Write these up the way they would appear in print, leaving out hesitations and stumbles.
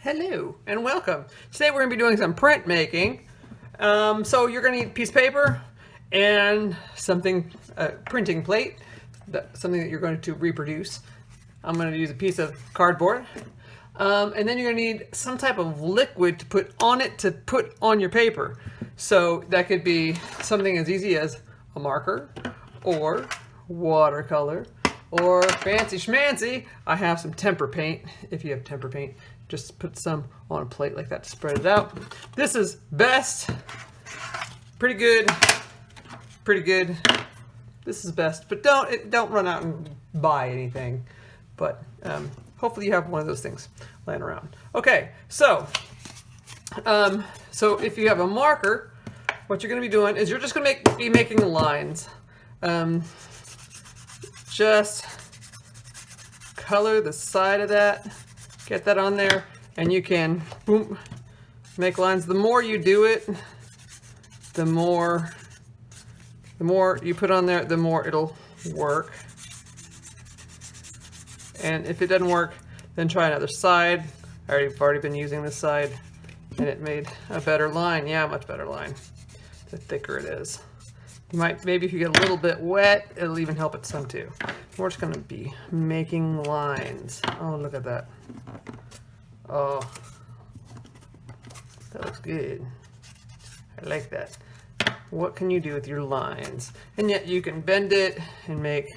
Hello and welcome. Today we're going to be doing some print making. So you're going to need a piece of paper and something, printing plate, something that you're going to reproduce. I'm going to use a piece of cardboard. And then you're going to need some type of liquid to put on it to put on your paper. So that could be something as easy as a marker or watercolor or fancy schmancy. I have some tempera paint. If you have tempera paint, just put some on a plate like that to spread it out. This is best. Pretty good. Pretty good. This is best, but don't run out and buy anything. But hopefully you have one of those things laying around. Okay, so if you have a marker, what you're going to be doing is you're just going to be making lines. Just color the side of that, get that on there, and you can boom, make lines. The more you do it, the more you put on there, the more it'll work. And if it doesn't work, then try another side. I've already been using this side, and it made a better line. Yeah, much better line. The thicker it is. You might, maybe if you get a little bit wet, it'll even help it some too. We're just gonna be making lines. Oh, look at that. Oh, that looks good. I like that. What can you do with your lines? And yet you can bend it and make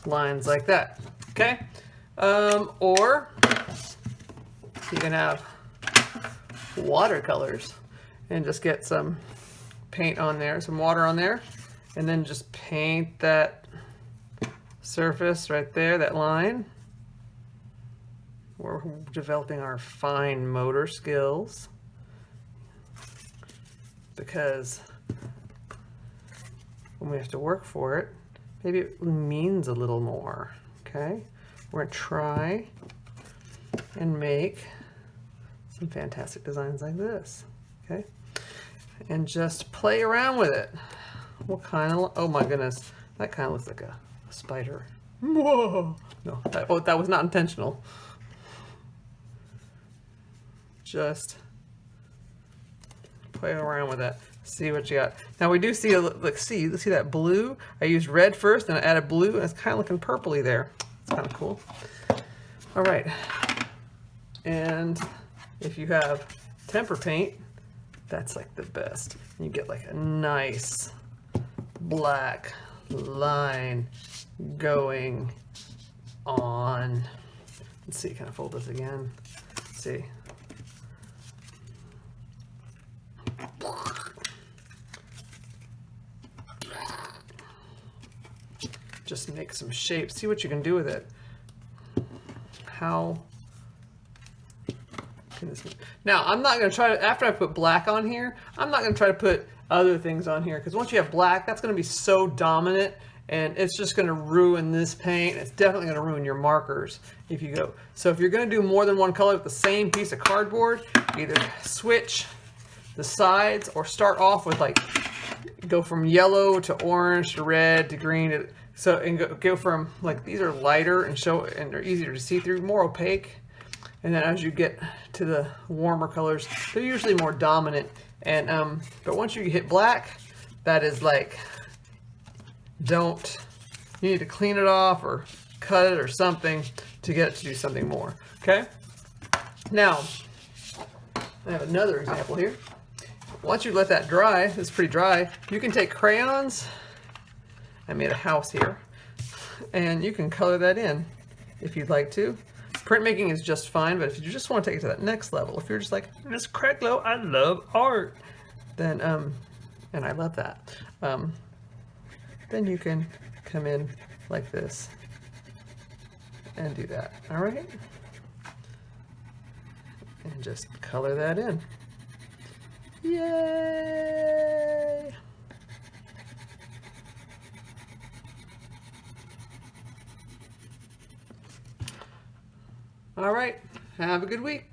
lines like that, okay? Or you can have watercolors and just get some paint on there, some water on there, and then just paint that surface right there, that line. We're developing our fine motor skills because when we have to work for it, maybe it means a little more, okay? We're gonna try and make some fantastic designs like this, okay? And just play around with it. What kind of, oh my goodness, that kind of looks like a spider. Whoa! No, that was not intentional. Just play around with that. See what you got. Now we do see see that blue? I used red first, and I added blue, and it's kind of looking purpley there. It's kind of cool. All right. And if you have tempera paint, that's like the best. You get like a nice black line going on. Let's see, can I fold this again? Let's see. Just make some shapes. See what you can do with it. How can this? Now, I'm not going to try to, after I put black on here, I'm not going to try to put other things on here, because once you have black, that's going to be so dominant, and it's just going to ruin this paint. It's definitely going to ruin your markers if you go. So if you're going to do more than one color with the same piece of cardboard, either switch the sides or start off with like, go from yellow to orange to red to green. So, and go from, like, these are lighter and they're easier to see through, more opaque. And then as you get to the warmer colors, they're usually more dominant. And but once you hit black, that is like, you need to clean it off or cut it or something to get it to do something more, okay? Now, I have another example here. Once you let that dry, it's pretty dry, you can take crayons. I made a house here, and you can color that in if you'd like to. Printmaking is just fine, but if you just want to take it to that next level, if you're just like, Miss Creglow, I love art, then, and I love that, then you can come in like this and do that, all right? And just color that in. Yay! All right, have a good week.